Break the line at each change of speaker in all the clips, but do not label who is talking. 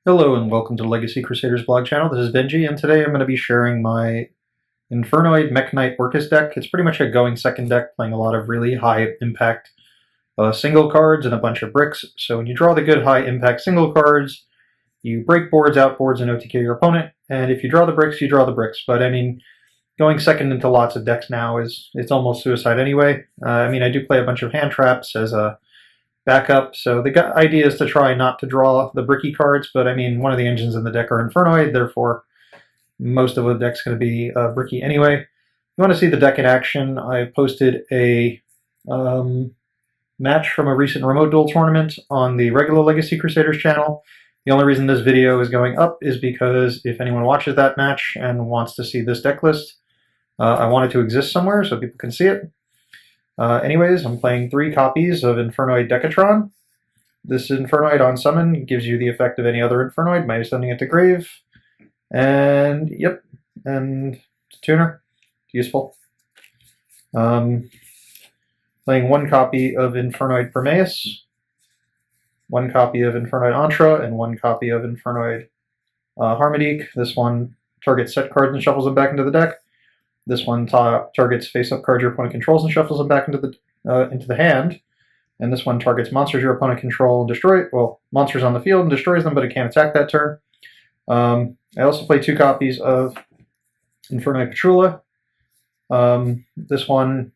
Hello and welcome to the Legacy Crusaders blog channel. This is Benji, and today I'm going to be sharing my Infernoid Mech-Knight Orcust deck. It's pretty much a going second deck, playing a lot of really high impact single cards and a bunch of bricks. So when you draw the good high impact single cards, you break boards, outboards, and OTK your opponent. And if you draw the bricks, you draw the bricks. But I mean, going second into lots of decks now it's almost suicide anyway. I do play a bunch of hand traps as a backup, so the idea is to try not to draw the bricky cards, but I mean, one of the engines in the deck are Infernoid, therefore most of the deck's going to be bricky anyway. If you want to see the deck in action, I posted a match from a recent remote duel tournament on the regular Legacy Crusaders channel. The only reason this video is going up is because if anyone watches that match and wants to see this deck list, I want it to exist somewhere so people can see it. Anyways, I'm playing 3 copies of Infernoid Decatron. This Infernoid on summon gives you the effect of any other Infernoid by sending it to grave. And, yep, and it's a tuner. It's useful. Playing 1 copy of Infernoid Prometheus, 1 copy of Infernoid Antra, and 1 copy of Infernoid Harmodique. This one targets set cards and shuffles them back into the deck. This one targets face-up cards your opponent controls and shuffles them back into the hand. And this one targets monsters your opponent control and monsters on the field and destroys them, but it can't attack that turn. I also play 2 copies of Infernoid Petrula. This one,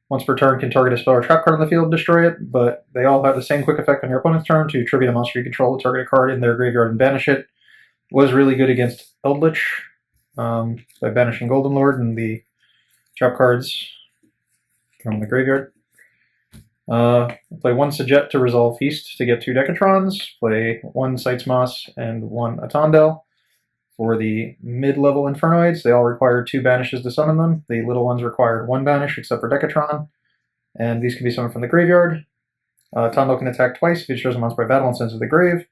once per turn, can target a spell or trap card on the field and destroy it, but they all have the same quick effect on your opponent's turn to tribute a monster you control, target a card in their graveyard and banish it. Was really good against Eldlich. By banishing Golden Lord and the trap cards from the graveyard. Play 1 Sajet to resolve Feast to get 2 Decatrons. Play 1 Sights Moss and 1 Atondel. For the mid-level Infernoids, they all require 2 banishes to summon them. The little ones required 1 banish except for Decatron. And these can be summoned from the graveyard. Atondel can attack twice if it shows a monster by battle and sends it to the grave.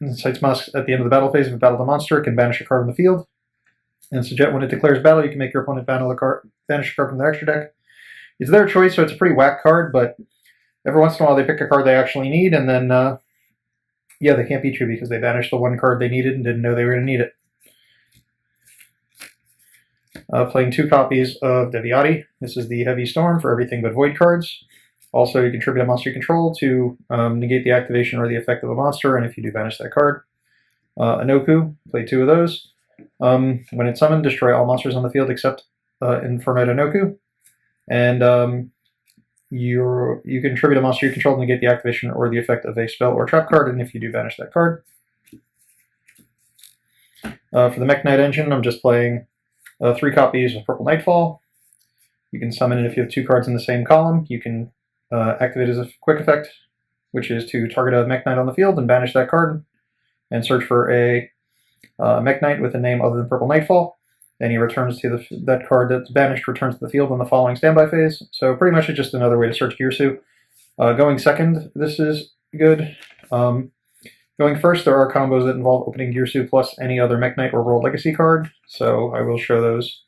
And Sights Moss at the end of the battle phase, if it battles a monster, it can banish a card on the field. And Sajet, when it declares battle, you can make your opponent banish a card from their extra deck. It's their choice, so it's a pretty whack card, but every once in a while they pick a card they actually need, and then, yeah, they can't beat you because they banished the 1 card they needed and didn't know they were going to need it. Playing 2 copies of Deviati. This is the Heavy Storm for everything but void cards. Also, you contribute a monster you control to negate the activation or the effect of a monster, and if you do banish that card. Anoku, play 2 of those. When it's summoned, destroy all monsters on the field except Infernoid Anoku. And you can tribute a monster you control to negate the activation or the effect of a spell or trap card, and if you do, banish that card. For the Mech Knight engine, I'm just playing 3 copies of Purple Nightfall. You can summon it if you have 2 cards in the same column. You can activate as a quick effect, which is to target a Mech Knight on the field and banish that card, and search for a Mech Knight with a name other than Purple Nightfall. Then he returns to that card that's banished, returns to the field on the following standby phase. So pretty much it's just another way to search Girsu. Going second, this is good. Going first, there are combos that involve opening Girsu plus any other Mech Knight or World Legacy card. So I will show those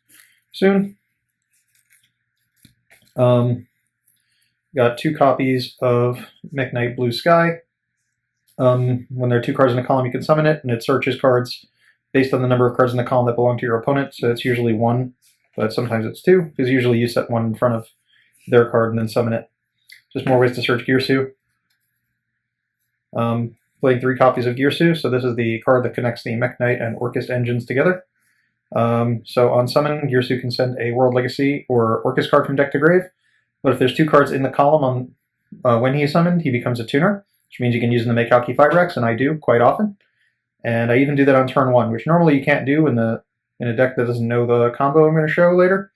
soon. Got 2 copies of Mech Knight Blue Sky. When there are 2 cards in a column, you can summon it, and it searches cards based on the number of cards in the column that belong to your opponent. So it's usually 1, but sometimes it's 2, because usually you set 1 in front of their card and then summon it. Just more ways to search Girsu. Playing 3 copies of Girsu, so this is the card that connects the Mech Knight and Orcust engines together. So on summon, Girsu can send a World Legacy or Orcust card from deck to grave, but if there's 2 cards in the column when he is summoned, he becomes a tuner, which means you can use them to make Alki Firex, and I do quite often. And I even do that on turn 1, which normally you can't do in a deck that doesn't know the combo I'm going to show later,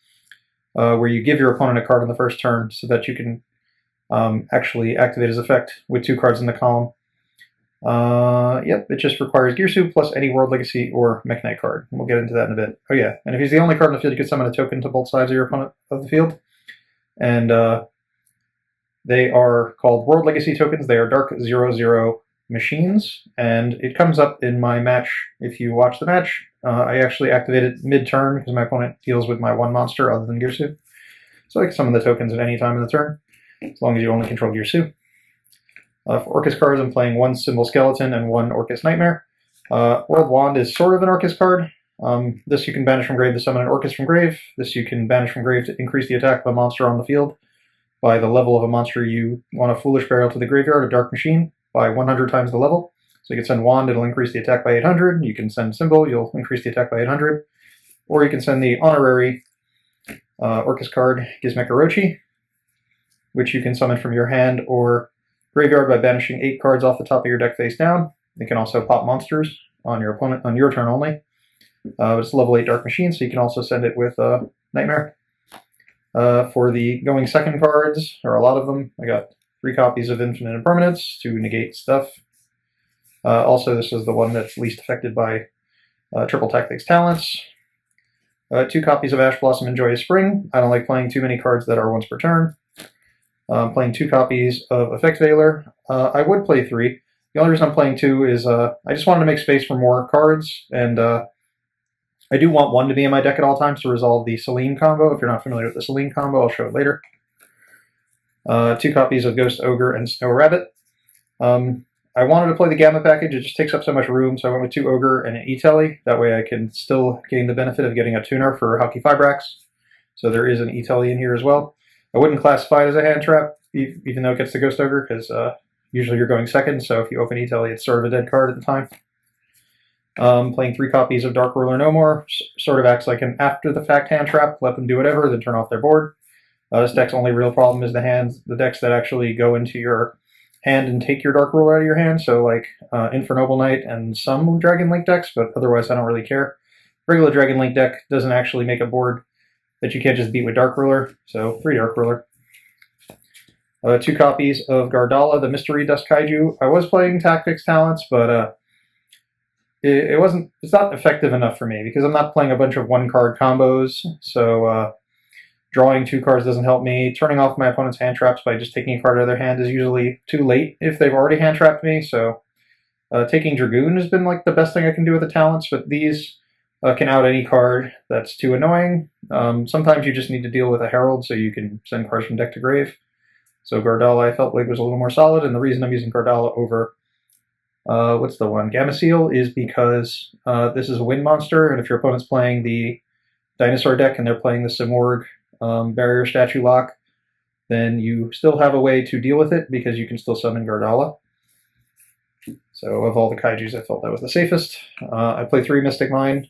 where you give your opponent a card on the first turn so that you can actually activate his effect with 2 cards in the column. Yep, it just requires Girsu plus any World Legacy or Mech Knight card. We'll get into that in a bit. Oh yeah, and if he's the only card in the field, you can summon a token to both sides of your opponent of the field. And they are called World Legacy tokens. They are Dark 0/0 machines, and it comes up in my match. If you watch the match, I actually activate it mid-turn because my opponent deals with my 1 monster other than Girsu. So I can summon the tokens at any time in the turn, as long as you only control Girsu. For Orcust cards, I'm playing 1 Symbol Skeleton and 1 Orcust Nightmare. World Wand is sort of an Orcust card. This you can banish from grave to summon an Orcust from grave. This you can banish from grave to increase the attack of a monster on the field by the level of a monster you want a Foolish Burial to the graveyard of Dark Machine by 100 times the level. So you can send Wand, it'll increase the attack by 800. You can send Symbol, you'll increase the attack by 800. Or you can send the honorary Orcust card, Gizmekarochi, which you can summon from your hand or graveyard by banishing 8 cards off the top of your deck face down. It can also pop monsters on your opponent on your turn only. It's level 8 Dark Machine, so you can also send it with Nightmare. For the going second cards, or a lot of them, I got 3 copies of Infinite Impermanence to negate stuff. Also, this is the one that's least affected by Triple Tactics Talents. 2 copies of Ash Blossom and Joyous Spring. I don't like playing too many cards that are once per turn. Playing 2 copies of Effect Veiler. I would play 3. The only reason I'm playing 2 is I just wanted to make space for more cards, and I do want 1 to be in my deck at all times to resolve the Selene combo. If you're not familiar with the Selene combo, I'll show it later. 2 copies of Ghost Ogre and Snow Rabbit. I wanted to play the Gamma package, it just takes up so much room, so I went with 2 Ogre and an E-Telly. That way I can still gain the benefit of getting a tuner for Halki Fibrax. So there is an E-Telly in here as well. I wouldn't classify it as a hand trap, even though it gets the Ghost Ogre, because usually you're going second, so if you open E-Telly, it's sort of a dead card at the time. Playing 3 copies of Dark Ruler No More, sort of acts like an after-the-fact hand trap, let them do whatever, then turn off their board. This deck's only real problem is the decks that actually go into your hand and take your Dark Ruler out of your hand, so like Infernoid Knight and some Dragon Link decks, but otherwise I don't really care. Regular Dragon Link deck doesn't actually make a board that you can't just beat with Dark Ruler, so 3 Dark Ruler. 2 copies of Gardala, the Mystery Dust Kaiju. I was playing Tactics Talents, but it's not effective enough for me because I'm not playing a bunch of 1-card combos, so drawing 2 cards doesn't help me. Turning off my opponent's hand traps by just taking a card out of their hand is usually too late if they've already hand trapped me, so taking Dragoon has been like the best thing I can do with the talents, but these can out any card that's too annoying. Sometimes you just need to deal with a Herald so you can send cards from deck to grave. So Gardala I felt like was a little more solid, and the reason I'm using Gardala over what's the one? Gamma Seal is because this is a wind monster, and if your opponent's playing the dinosaur deck and they're playing the Simorg barrier statue lock, then you still have a way to deal with it because you can still summon Gardala. So of all the kaijus, I felt that was the safest. I play 3 Mystic Mine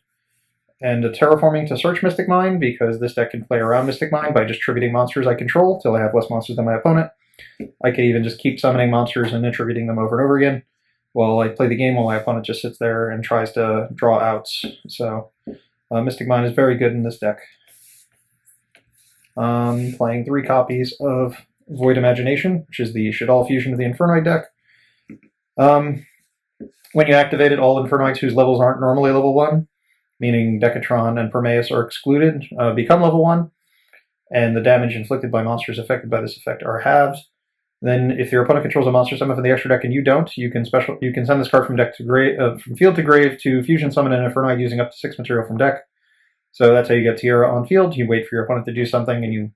and a Terraforming to search Mystic Mine because this deck can play around Mystic Mine by just tributing monsters I control till I have less monsters than my opponent. I could even just keep summoning monsters and attributing them over and over again while I play the game while my opponent just sits there and tries to draw outs. So Mystic Mine is very good in this deck. Playing 3 copies of Void Imagination, which is the Shadal fusion of the Infernoid deck. When you activate it, all Infernoids whose levels aren't normally level 1, meaning Decatron and Prometheus are excluded, become level 1, and the damage inflicted by monsters affected by this effect are halved. Then, if your opponent controls a monster summon from the extra deck and you don't, you can send this card from deck to grave, from field to grave to fusion summon an Infernoid using up to 6 material from deck. So that's how you get Tierra on field. You wait for your opponent to do something and you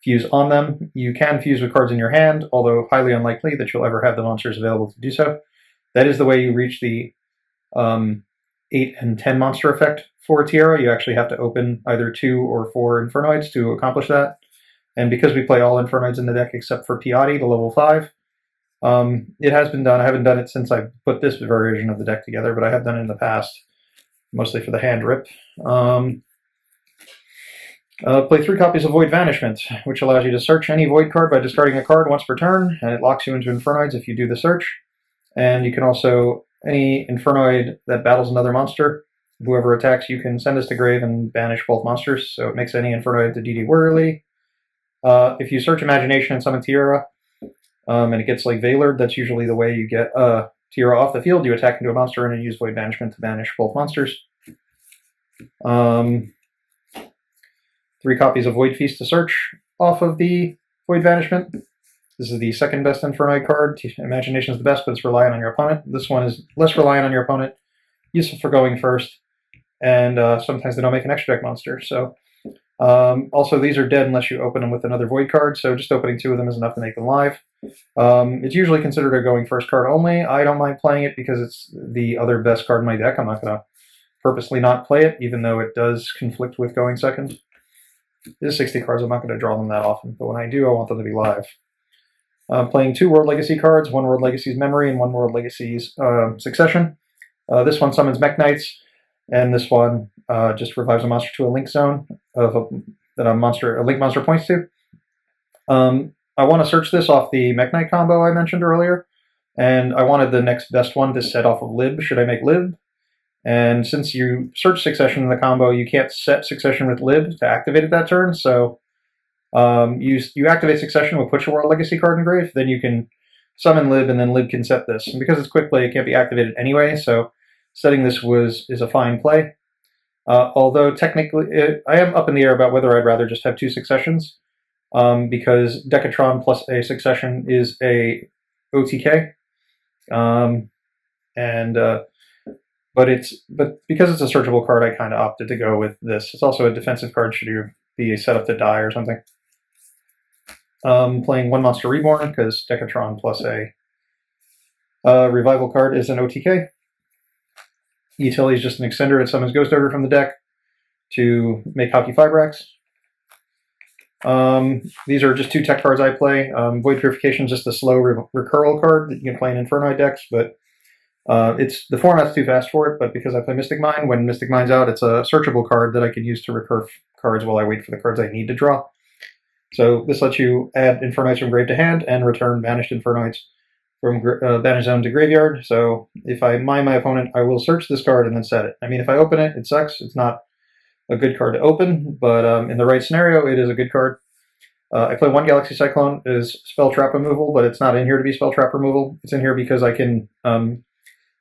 fuse on them. You can fuse with cards in your hand, although highly unlikely that you'll ever have the monsters available to do so. That is the way you reach the 8 and 10 monster effect for Tierra. You actually have to open either 2 or 4 Infernoids to accomplish that. And because we play all Infernoids in the deck except for Piatti, the level 5, it has been done. I haven't done it since I put this version of the deck together, but I have done it in the past, mostly for the hand rip. Play 3 copies of Void Vanishment, which allows you to search any Void card by discarding a card once per turn, and it locks you into Infernoids if you do the search. And you can also, any Infernoid that battles another monster, whoever attacks, you can send this to grave and banish both monsters, so it makes any Infernoid to DD Whirly. If you search Imagination and summon Tierra, and it gets like Veilered, that's usually the way you get Tierra off the field. You attack into a monster and then use Void Banishment to banish both monsters. 3 copies of Void Feast to search off of the Void Banishment. This is the second best Infernoid card. Imagination is the best, but it's reliant on your opponent. This one is less reliant on your opponent, useful for going first, and sometimes they don't make an extra deck monster. So also, these are dead unless you open them with another Void card, so just opening 2 of them is enough to make them live. It's usually considered a going first card only. I don't mind playing it because it's the other best card in my deck. I'm not going to purposely not play it, even though it does conflict with going second. There's 60 cards. I'm not going to draw them that often, but when I do, I want them to be live. I'm playing 2 World Legacy cards, 1 World Legacy's Memory and 1 World Legacy's Succession. This one summons Mech Knights, and this one just revives a monster to a link zone that a link monster points to. I want to search this off the Mech Knight combo I mentioned earlier, and I wanted the next best one to set off of Lib. Should I make Lib? And since you search Succession in the combo, you can't set Succession with Lib to activate it that turn, so you activate Succession, will put your World Legacy card in grave, then you can summon Lib, and then Lib can set this. And because it's quick play, it can't be activated anyway, so setting this is a fine play. Although technically, I am up in the air about whether I'd rather just have 2 Successions, because Decatron plus a Succession is a OTK, but because it's a searchable card, I kind of opted to go with this. It's also a defensive card should you be set up to die or something. Playing 1 Monster Reborn because Decatron plus a revival card is an OTK. Utility is just an extender. It summons Ghost Ogre from the deck to make Hockey Fibrax. These are just 2 tech cards I play. Void Purification is just a slow recurral card that you can play in Infernoid decks, but the format's too fast for it, but because I play Mystic Mine, when Mystic Mine's out, it's a searchable card that I can use to recur cards while I wait for the cards I need to draw. So this lets you add Infernoids from grave to hand and return banished Infernoids from banished zone to graveyard. So if I mine my opponent, I will search this card and then set it. I mean, if I open it, it sucks. It's not a good card to open, but in the right scenario, it is a good card. I play 1 Galaxy Cyclone as spell trap removal, but it's not in here to be spell trap removal. It's in here because I can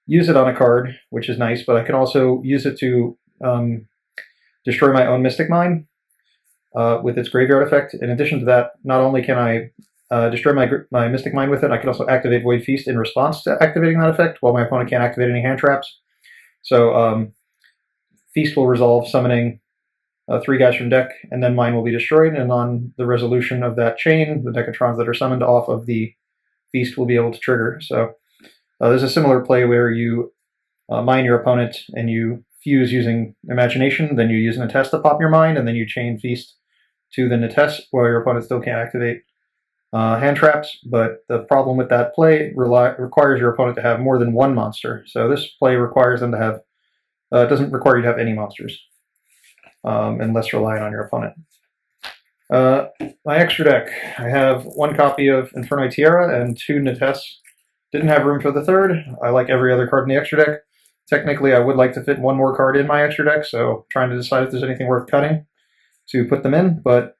use it on a card, which is nice, but I can also use it to destroy my own Mystic Mine with its graveyard effect. In addition to that, not only can I destroy my Mystic Mine with it, I can also activate Void Feast in response to activating that effect, while my opponent can't activate any hand traps. So Feast will resolve summoning 3 guys from deck, and then mine will be destroyed, and on the resolution of that chain, the Decatrons that are summoned off of the Feast will be able to trigger. So there's a similar play where you mine your opponent and you fuse using Imagination, then you use Natess to pop your mine, and then you chain Feast to the Natess while your opponent still can't activate hand traps. But the problem with that play requires your opponent to have more than 1 monster. So this play requires them to have, doesn't require you to have any monsters, and less reliant on your opponent. My extra deck, I have 1 copy of Infernoid Tiara and 2 Natess. Didn't have room for the 3rd. I like every other card in the extra deck. Technically, I would like to fit 1 more card in my extra deck, so trying to decide if there's anything worth cutting to put them in, but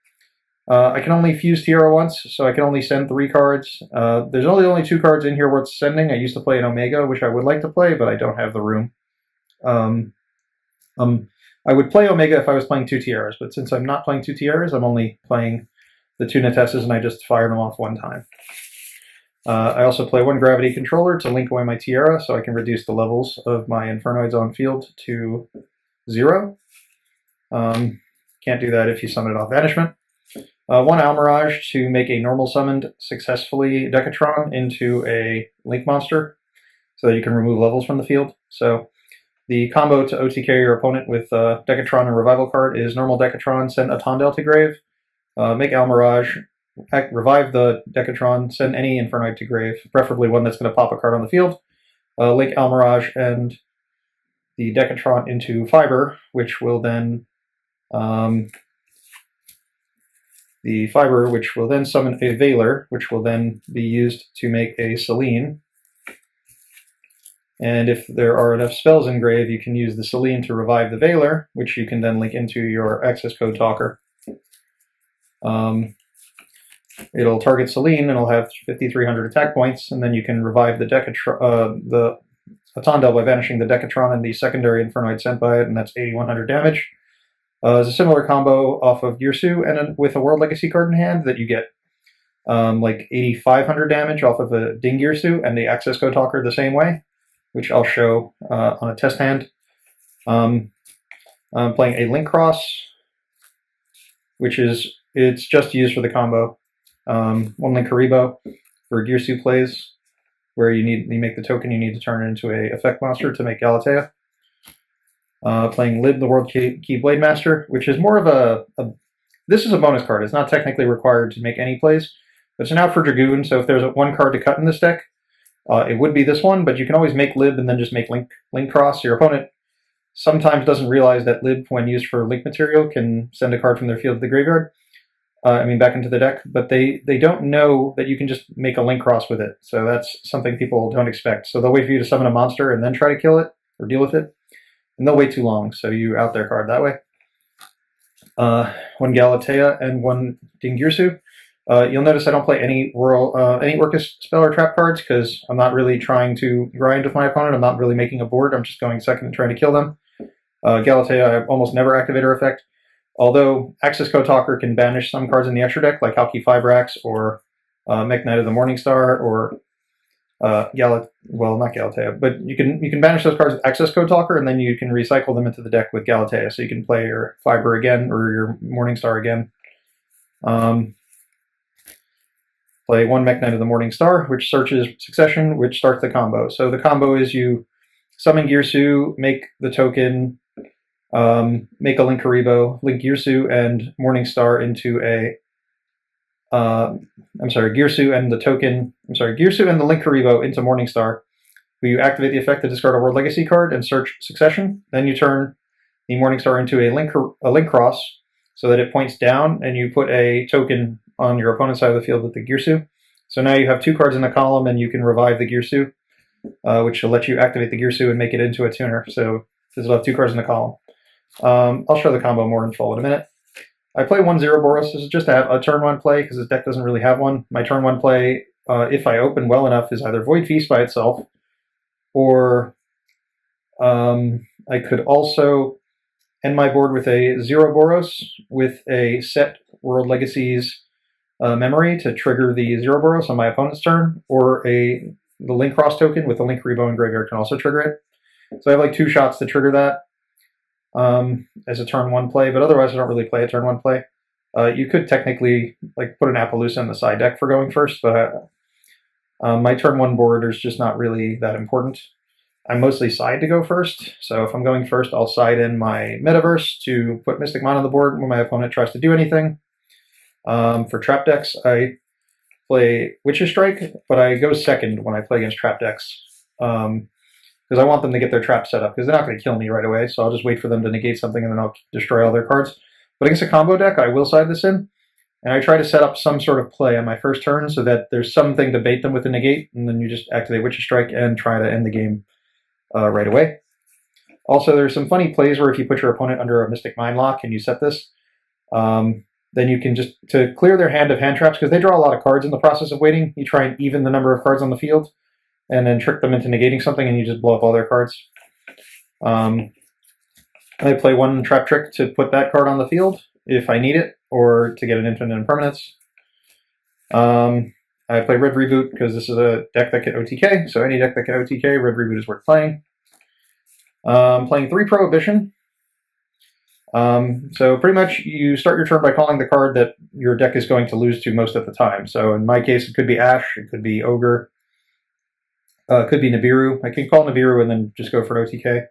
I can only fuse Tiara once, so I can only send 3 cards. There's only 2 cards in here worth sending. I used to play an Omega, which I would like to play, but I don't have the room. I would play Omega if I was playing 2 Tiaras, but since I'm not playing 2 Tiaras, I'm only playing the 2 Natesses, and I just fire them off 1 time. I also play 1 Gravity Controller to link away my Tiara, so I can reduce the levels of my Infernoids on field to 0. Can't do that if you summon it off Banishment. 1 Almirage to make a normal summoned successfully Decatron into a link monster, so that you can remove levels from the field. So the combo to OTK your opponent with Decatron and Revival card is normal Decatron, send a Tondel to grave, make Almirage, revive the Decatron, send any Infernoid to grave, preferably one that's going to pop a card on the field, link Almirage and the Decatron into Fiber, which will then summon a Veiler, which will then be used to make a Selene. And if there are enough spells in grave, you can use the Selene to revive the Veiler, which you can then link into your access code talker. It'll target Selene, and it'll have 5,300 attack points, and then you can revive the Tondel by banishing the Decatron and the secondary Infernoid sent by it, and that's 8,100 damage. There's a similar combo off of Girsu, and with a World Legacy card in hand that you get like 8,500 damage off of a Ding Girsu and the access code talker the same way, which I'll show on a test hand. I'm playing a Link Cross, which it's just used for the combo. 1 Link Haribo. for Girsu plays, where you make the token, you need to turn it into a effect monster to make Galatea. Playing Lib, the World Key Blade Master, which is more of this is a bonus card. It's not technically required to make any plays, but it's now for Dragoon, so if there's one card to cut in this deck, it would be this one, but you can always make Lib and then just make Link Cross. Your opponent sometimes doesn't realize that Lib, when used for Link material, can send a card from their field to the graveyard. Back into the deck, but they don't know that you can just make a Link Cross with it, so that's something people don't expect. So they'll wait for you to summon a monster and then try to kill it, or deal with it, and they'll wait too long, so you out their card that way. One Galatea and one Dingirsu. You'll notice I don't play any Orcust spell or trap cards, because I'm not really trying to grind with my opponent. I'm not really making a board, I'm just going second and trying to kill them. Galatea, I almost never activate her effect. Although Access Code Talker can banish some cards in the extra deck, like Halki Fibrax or Mech Knight of the Morningstar, or not Galatea, but you can banish those cards with Access Code Talker, and then you can recycle them into the deck with Galatea, so you can play your Fiber again or your Morningstar again. Play one Mech Knight of the Morningstar, which searches Succession, which starts the combo. So the combo is you summon Girsu, make the token, make a Linkuriboh, link Girsu and Morningstar into a Girsu and the Linkuriboh into Morningstar. You activate the effect to discard a World Legacy card and search Succession. Then you turn the Morningstar into a Link Cross, so that it points down, and you put a token on your opponent's side of the field with the Girsu. So now you have 2 cards in the column, and you can revive the Girsu, which will let you activate the Girsu and make it into a tuner. So this will have 2 cards in the column. I'll show the combo more in full in a minute. I play 1 Boros. This is just to have a turn 1 play, because this deck doesn't really have one. My turn 1 play, if I open well enough, is either Void Feast by itself, or I could also end my board with a 0 Boros with a set World Legacies memory to trigger the 0 Boros on my opponent's turn, or the Link Cross token with the Linkuriboh in graveyard can also trigger it. So I have like 2 shots to trigger that as a turn 1 play, but otherwise I don't really play a turn 1 play. You could technically put an Appaloosa in the side deck for going first, but my turn 1 board is just not really that important. I mostly side to go first, so if I'm going first, I'll side in my Metaverse to put Mystic Mine on the board when my opponent tries to do anything. For trap decks, I play Witch's Strike, but I go second when I play against trap decks, because I want them to get their trap set up, because they're not going to kill me right away, so I'll just wait for them to negate something and then I'll destroy all their cards. But against a combo deck, I will side this in, and I try to set up some sort of play on my first turn so that there's something to bait them with a negate, and then you just activate Witch's Strike and try to end the game right away. Also, there's some funny plays where if you put your opponent under a Mystic Mine lock and you set this, then you can just, to clear their hand of hand traps, because they draw a lot of cards in the process of waiting, you try and even the number of cards on the field, and then trick them into negating something, and you just blow up all their cards. I play 1 trap trick to put that card on the field if I need it, or to get an infinite impermanence. I play Red Reboot because this is a deck that can OTK, so any deck that can OTK, Red Reboot is worth playing. Playing 3 Prohibition. So pretty much you start your turn by calling the card that your deck is going to lose to most of the time. So in my case, it could be Ash, it could be Ogre, it could be Nibiru. I can call Nibiru and then just go for an OTK.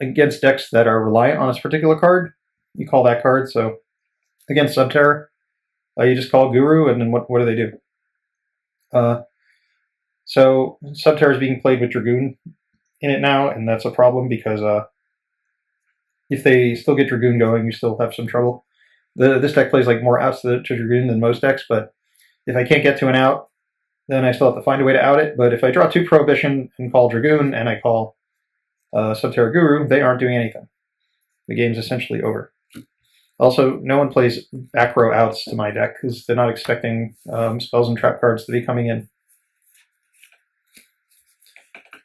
Against decks that are reliant on this particular card, you call that card. So against Subterror, you just call Guru, and then what do they do? So Subterror is being played with Dragoon in it now, and that's a problem because if they still get Dragoon going, you still have some trouble. This deck plays more outs to Dragoon than most decks, but if I can't get to an out, then I still have to find a way to out it. But if I draw 2 Prohibition and call Dragoon, and I call Subterror Guru, they aren't doing anything. The game's essentially over. Also, no one plays back row outs to my deck, because they're not expecting spells and trap cards to be coming in.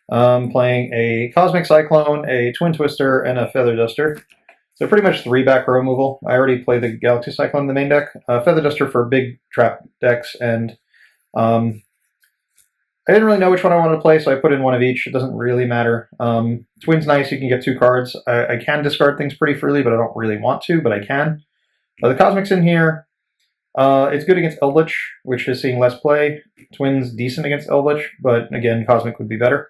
Playing a Cosmic Cyclone, a Twin Twister, and a Feather Duster. So pretty much 3 back row removal. I already played the Galaxy Cyclone in the main deck. Feather Duster for big trap decks, and I didn't really know which one I wanted to play, so I put in 1 of each. It doesn't really matter. Twin's nice, you can get 2 cards. I can discard things pretty freely, but I don't really want to, but I can. The Cosmic's in here. It's good against Eldlich, which is seeing less play. Twin's decent against Eldlich, but again, Cosmic would be better.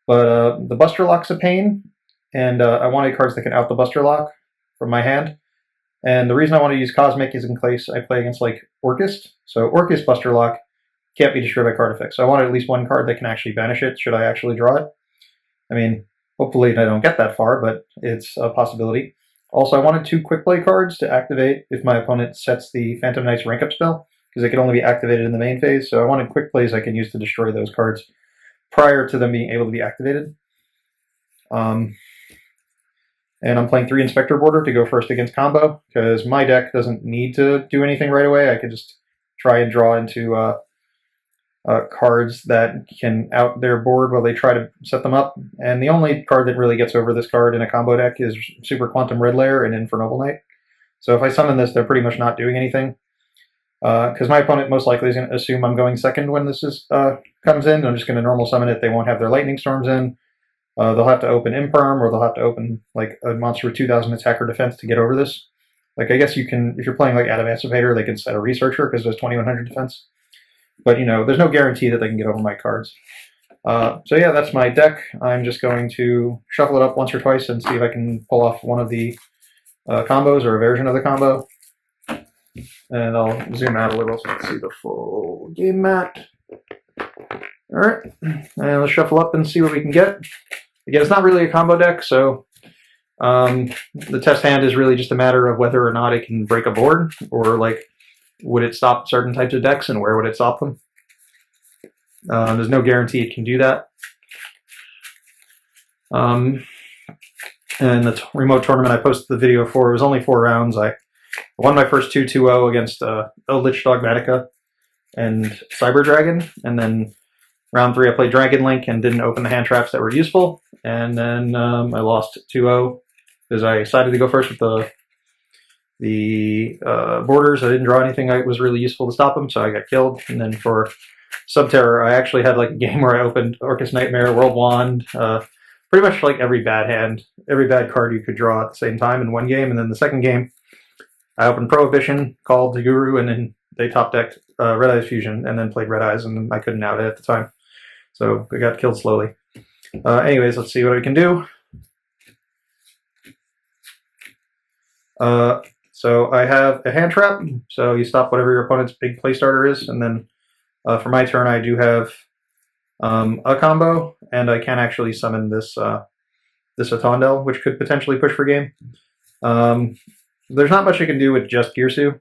But the Buster Lock's a pain, and I wanted cards that can out the Buster Lock from my hand. And the reason I want to use Cosmic is in case I play against like Orcust. So Orcust Buster Lock can't be destroyed by card effects. So I wanted at least one card that can actually banish it should I actually draw it. I mean, hopefully I don't get that far, but it's a possibility. Also, I wanted 2 quick play cards to activate if my opponent sets the Phantom Knight's rank up spell, because they can only be activated in the main phase. So I wanted quick plays I can use to destroy those cards prior to them being able to be activated. And I'm playing 3 Inspector Border to go first against combo, because my deck doesn't need to do anything right away. I can just try and draw into cards that can out their board while they try to set them up. And the only card that really gets over this card in a combo deck is Super Quantum Red Layer and Infernoid Knight. So if I summon this, they're pretty much not doing anything. Because my opponent most likely is going to assume I'm going second when this comes in. I'm just going to normal summon it. They won't have their Lightning Storms in. They'll have to open Imperm, or they'll have to open like a monster with 2,000 attack or defense to get over this. Like, I guess you can, if you're playing like Adamantipator, they can set a Researcher because there's 2,100 defense. But, you know, there's no guarantee that they can get over my cards. So yeah, that's my deck. I'm just going to shuffle it up once or twice and see if I can pull off one of the combos or a version of the combo. And I'll zoom out a little so you can see the full game mat. Alright, and let's shuffle up and see what we can get. Again, it's not really a combo deck, so the test hand is really just a matter of whether or not it can break a board, or like, would it stop certain types of decks and where would it stop them? There's no guarantee it can do that. And the remote tournament I posted the video for, it was only 4 rounds. I won my first 2-2-0 against Eldlich, Dogmatika, and Cyber Dragon, and then round 3 I played Dragon Link and didn't open the hand traps that were useful, and then I lost 2-0 because I decided to go first with the borders. I didn't draw anything that was really useful to stop them, so I got killed. And then for Subterror, I actually had like a game where I opened Orcust Nightmare, World Wand, pretty much like every bad hand, every bad card you could draw at the same time in one game. And then the second game, I opened Prohibition, called the Guru, and then they top decked Red Eyes Fusion, and then played Red Eyes, and I couldn't out it at the time. So I got killed slowly. Anyways, let's see what we can do. So I have a hand trap, so you stop whatever your opponent's big play starter is, and then for my turn I do have a combo, and I can actually summon this this Atondel, which could potentially push for game. There's not much I can do with just Girsu.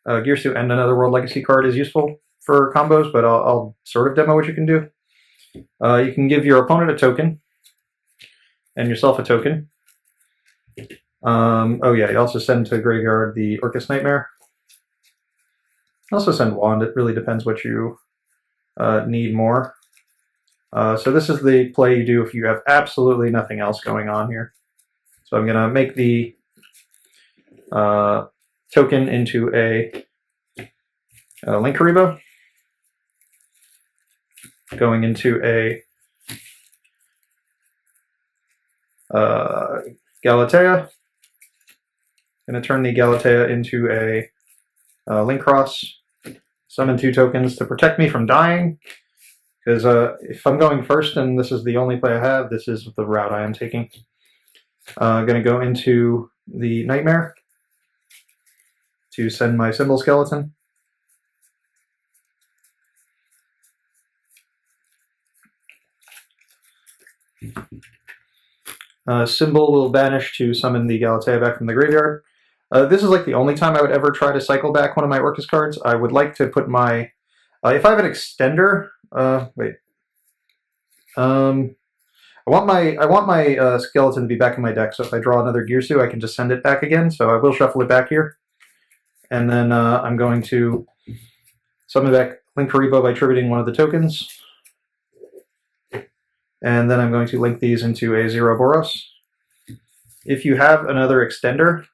Girsu and another World Legacy card is useful for combos, but I'll sort of demo what you can do. You can give your opponent a token, and yourself a token. Oh yeah, you also send to graveyard the Orcust Nightmare. Also send Wand. It really depends what you need more. So this is the play you do if you have absolutely nothing else going on here. So I'm going to make the token into a Linkaribo, going into a Galatea. Going to turn the Galatea into a Link Cross. Summon 2 tokens to protect me from dying. Because if I'm going first and this is the only play I have, this is the route I am taking. I'm going to go into the Nightmare to send my Symbol Skeleton. Symbol will banish to summon the Galatea back from the graveyard. This is like the only time I would ever try to cycle back one of my Orcust cards. I would like to put my... if I have an extender... wait. I want my skeleton to be back in my deck, so if I draw another Girsu, I can just send it back again, so I will shuffle it back here. And then I'm going to summon back Linkaribo by tributing one of the tokens. And then I'm going to link these into a Zero Boros. If you have another extender,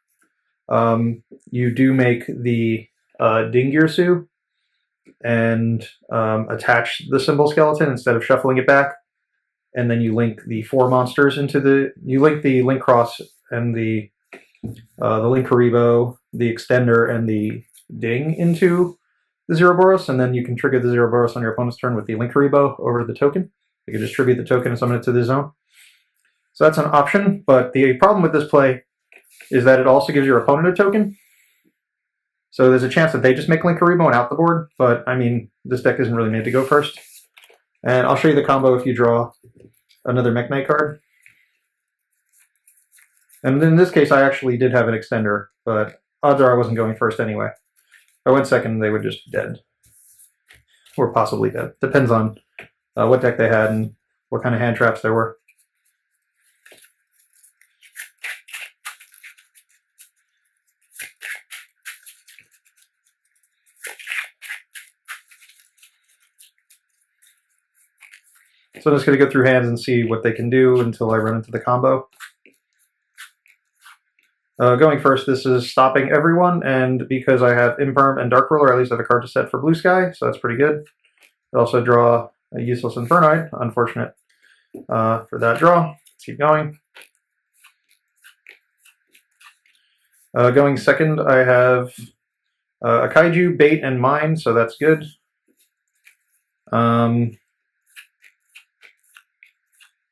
you do make the Ding Girsu and attach the Symbol Skeleton instead of shuffling it back. And then you link the 4 monsters into the... You link the Link Cross and the Linkaribo, the extender, and the ding into the Zero Boros, and then you can trigger the Zero Boros on your opponent's turn with the Link Karibo over the token. You can distribute the token and summon it to the zone. So that's an option, but the problem with this play is that it also gives your opponent a token. So there's a chance that they just make Link Karibo and out the board, but I mean, this deck isn't really made to go first. And I'll show you the combo if you draw another Mech Knight card. And in this case, I actually did have an extender, but odds are I wasn't going first anyway. If I went second, they would just be dead. Or possibly dead. Depends on what deck they had and what kind of hand traps there were. So I'm just going to go through hands and see what they can do until I run into the combo. Going first, this is stopping everyone, and because I have Imperm and Dark Ruler, I at least have a card to set for Blue Sky, so that's pretty good. I also draw a useless Infernoid, unfortunate for that draw. Let's keep going. Going second, I have a Kaiju, Bait, and Mine, so that's good.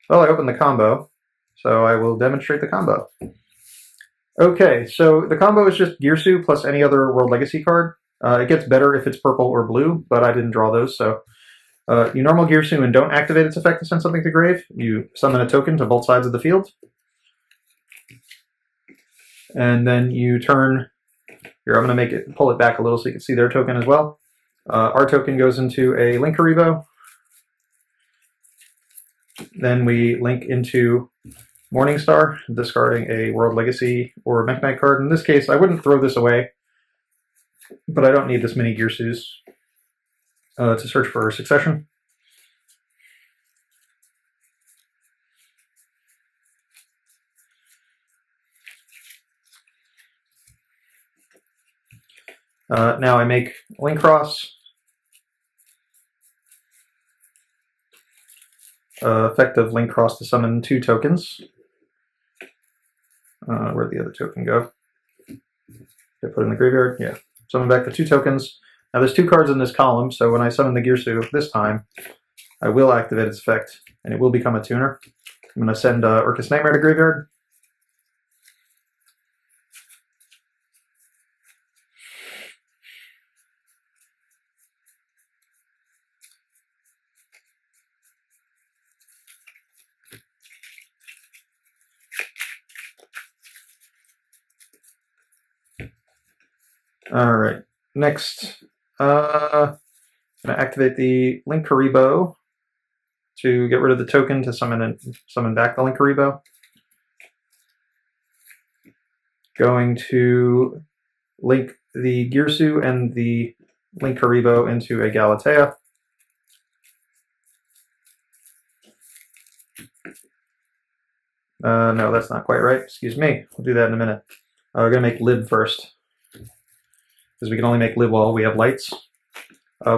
Well, I opened the combo, so I will demonstrate the combo. Okay, so the combo is just Girsu plus any other World Legacy card. It gets better if it's purple or blue, but I didn't draw those, so you normal Girsu and don't activate its effect to send something to grave. You summon a token to both sides of the field. And then you turn, here I'm going to pull it back a little so you can see their token as well. Our token goes into a Link Karibo. Then we link into Morningstar, discarding a World Legacy or Mech Knight card. In this case, I wouldn't throw this away, but I don't need this many Girsus to search for succession. Now I make Link Cross. Effective Link Cross to summon 2 tokens. Where'd the other token go? Did I put it in the graveyard? Yeah. Summon back the 2 tokens. Now there's 2 cards in this column, so when I summon the Girsu this time, I will activate its effect, and it will become a tuner. I'm going to send Orcust Nightmare to graveyard. Alright, next, I'm going to activate the Link Karibo to get rid of the token to summon back the Link Karibo. Going to link the Girsu and the Link Karibo into a Galatea. No, that's not quite right. Excuse me. We'll do that in a minute. We're going to make Lib first, because we can only make Lib while we have lights.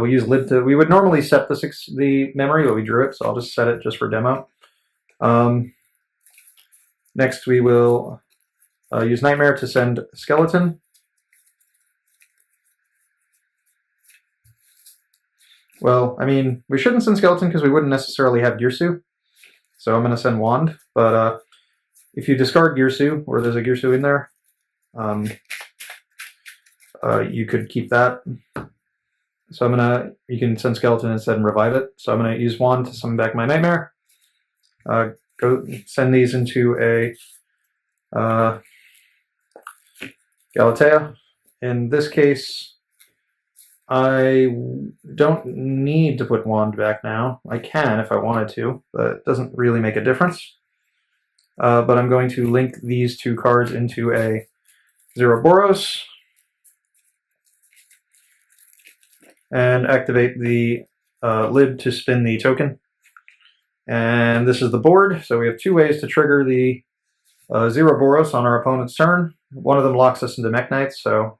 We use Lib to... We would normally set the memory, but we drew it, so I'll just set it just for demo. Next, we will use Nightmare to send Skeleton. Well, I mean, we shouldn't send Skeleton because we wouldn't necessarily have Girsu. So I'm going to send Wand, but if you discard Girsu, or there's a Girsu in there, you could keep that. So you can send Skeleton instead and revive it. So I'm going to use Wand to summon back my Nightmare. Go send these into a Galatea. In this case, I don't need to put Wand back now. I can if I wanted to, but it doesn't really make a difference. But I'm going to link these 2 cards into a Zero Boros and activate the Lib to spin the token. And this is the board, so we have 2 ways to trigger the Zero Boros on our opponent's turn. One of them locks us into Mech Knights, so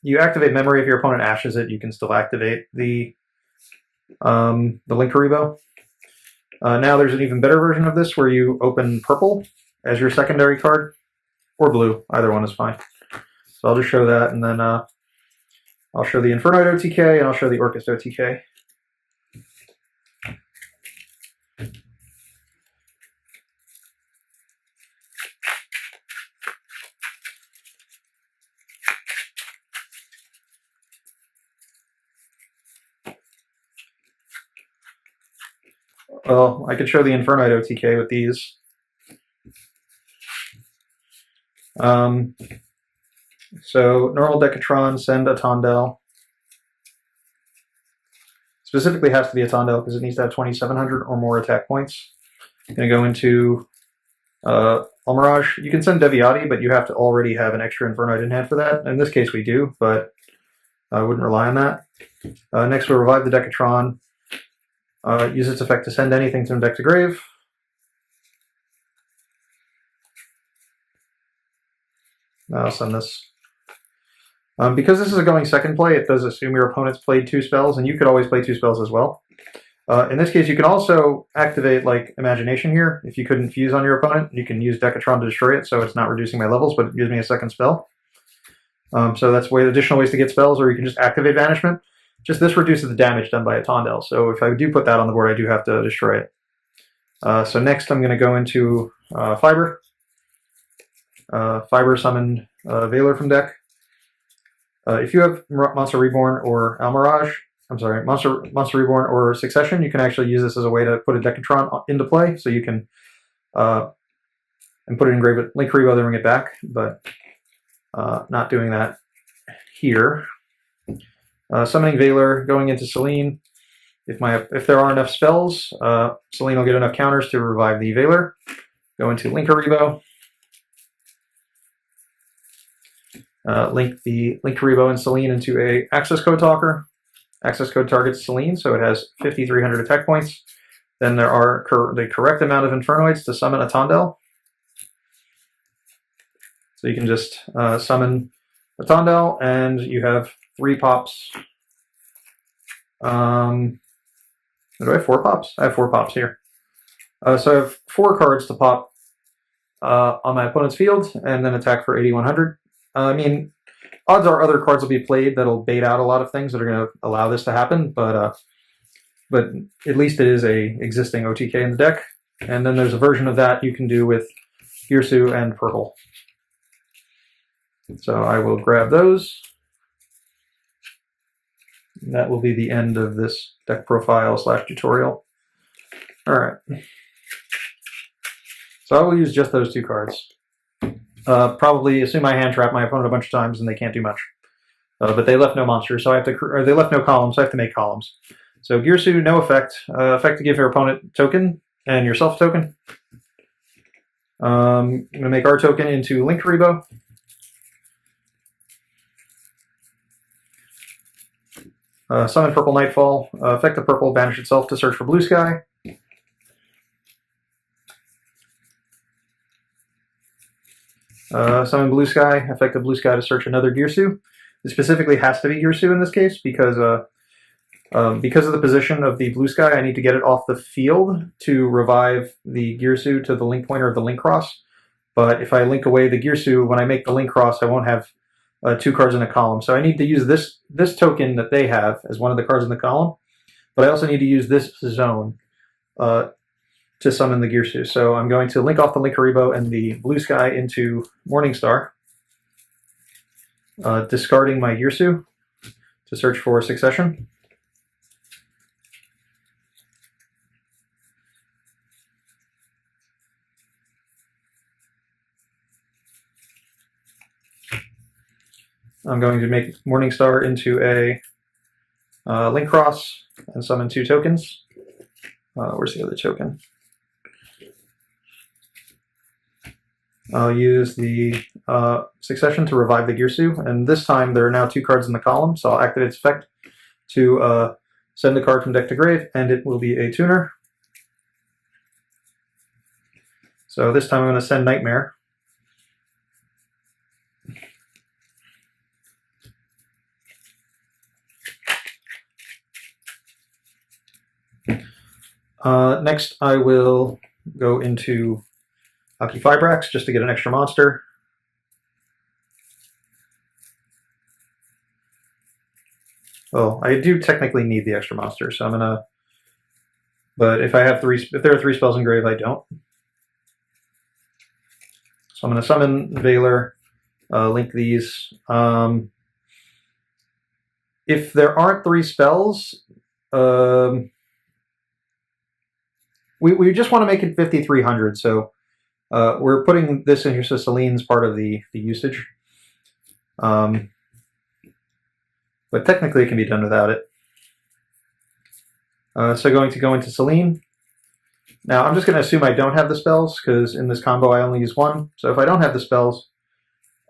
you activate memory. If your opponent ashes it, you can still activate the Link Karibo. Now there's an even better version of this where you open purple as your secondary card, or blue. Either one is fine. So I'll just show that, and then I'll show the Infernoid OTK, and I'll show the Orcust OTK. Well, I could show the Infernoid OTK with these. So normal Decatron, send a Tondel. Specifically has to be a Tondel because it needs to have 2,700 or more attack points. I'm going to go into Almirage. You can send Deviati, but you have to already have an extra Infernoid in hand for that. In this case we do, but I wouldn't rely on that. Next we'll revive the Decatron. Use its effect to send anything from deck to grave. I'll send this. Because this is a going second play, it does assume your opponent's played 2 spells, and you could always play 2 spells as well. In this case, you can also activate like Imagination here. If you couldn't fuse on your opponent, you can use Decatron to destroy it, so it's not reducing my levels, but it gives me a second spell. So that's additional ways to get spells, or you can just activate Banishment. Just this reduces the damage done by a Tondel, so if I do put that on the board, I do have to destroy it. So next I'm going to go into Fiber. Fiber summon Valor from deck. If you have Monster Reborn or Almirage, I'm sorry, Monster Reborn or Succession, you can actually use this as a way to put a Decatron into play, so you can and put it in grave, Link Rebo, then bring it back, but not doing that here. Summoning Valor, going into Selene. If there are enough spells, Selene will get enough counters to revive the Valor. Go into Link Rebo. Link the Link Rebo and Selene into a access code talker. Access code targets Selene, so it has 5,300 attack points. Then there are the correct amount of Infernoids to summon a Tondel. So you can just summon a Tondel, and you have 3 pops. Do I have 4 pops? I have 4 pops here. So I have 4 cards to pop on my opponent's field, and then attack for 8,100. I mean, odds are other cards will be played that'll bait out a lot of things that are going to allow this to happen, but at least it is a existing OTK in the deck. And then there's a version of that you can do with Girsu and Purple. So I will grab those. That will be the end of this deck profile / tutorial. All right. So I will use just those 2 cards. Probably assume I hand trap my opponent a bunch of times and they can't do much. But they left no monsters, so I have to, or they left no columns, so I have to make columns. So Girsu, no effect. Effect to give your opponent token and yourself token. I'm going to make our token into Link Rebo. Summon Purple Nightfall. Effect the purple, banish itself to search for blue sky. Summon Blue Sky, effect of Blue Sky to search another Girsu. It specifically has to be Girsu in this case because of the position of the Blue Sky, I need to get it off the field to revive the Girsu to the link pointer of the link cross. But if I link away the Girsu, when I make the link cross, I won't have 2 cards in a column. So I need to use this token that they have as one of the cards in the column, but I also need to use this zone to summon the Girsu. So I'm going to link off the Link Rebo and the Blue Sky into Morningstar, discarding my Girsu to search for Succession. I'm going to make Morningstar into a Link Cross and summon 2 tokens. Where's the other token? I'll use the Succession to revive the Girsu, and this time there are now 2 cards in the column, so I'll activate its effect to send a card from deck to grave, and it will be a tuner. So this time I'm going to send Nightmare. Next I will go into I'll keep Fibrax just to get an extra monster. Well, I do technically need the extra monster, so I'm gonna. But if there are 3 spells in grave, I don't. So I'm gonna summon Valor, link these. If there aren't 3 spells, we just want to make it 5,300. So we're putting this in here so Celine's part of the usage. But technically it can be done without it. So going to go into Celine. Now I'm just going to assume I don't have the spells, because in this combo I only use 1. So if I don't have the spells,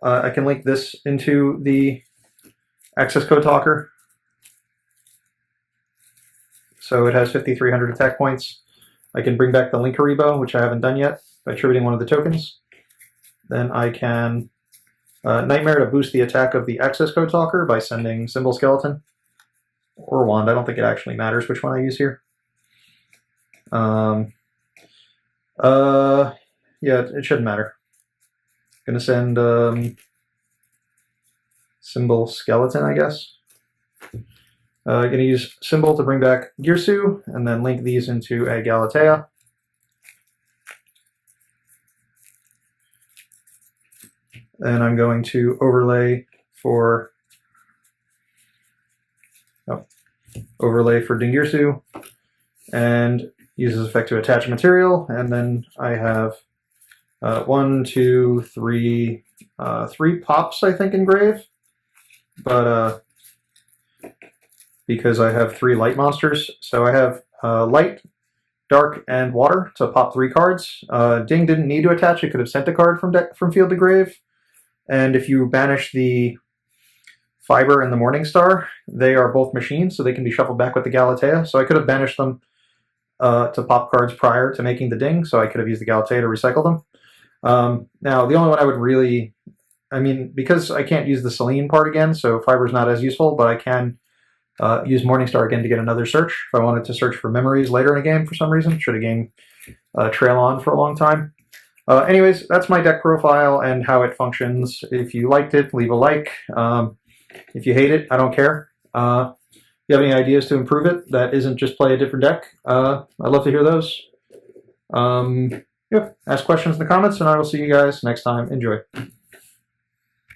I can link this into the access code talker. So it has 5,300 attack points. I can bring back the Linkaribo, which I haven't done yet, by attributing one of the tokens. Then I can Nightmare to boost the attack of the access code talker by sending Symbol Skeleton. Or Wand, I don't think it actually matters which one I use here. Yeah, it shouldn't matter. I'm gonna send Symbol Skeleton, I guess. I'm gonna use Symbol to bring back Girsu, and then link these into a Galatea. Then I'm going to overlay for Dingirsu, and use this effect to attach material, and then I have 1, 2, 3, 3 pops, I think, in grave, but because I have 3 light monsters, so I have light, dark, and water to pop 3 cards. Ding didn't need to attach; it could have sent a card from field to grave, and if you banish the Fiber and the Morningstar, they are both machines, so they can be shuffled back with the Galatea. So I could have banished them to pop cards prior to making the ding, so I could have used the Galatea to recycle them. Now, the only one I would really, because I can't use the Celine part again, so Fiber's not as useful, but I can use Morningstar again to get another search if I wanted to search for memories later in a game for some reason, should a game trail on for a long time. Anyways, that's my deck profile and how it functions. If you liked it, leave a like. If you hate it, I don't care. If you have any ideas to improve it that isn't just play a different deck, I'd love to hear those. Ask questions in the comments, and I will see you guys next time. Enjoy.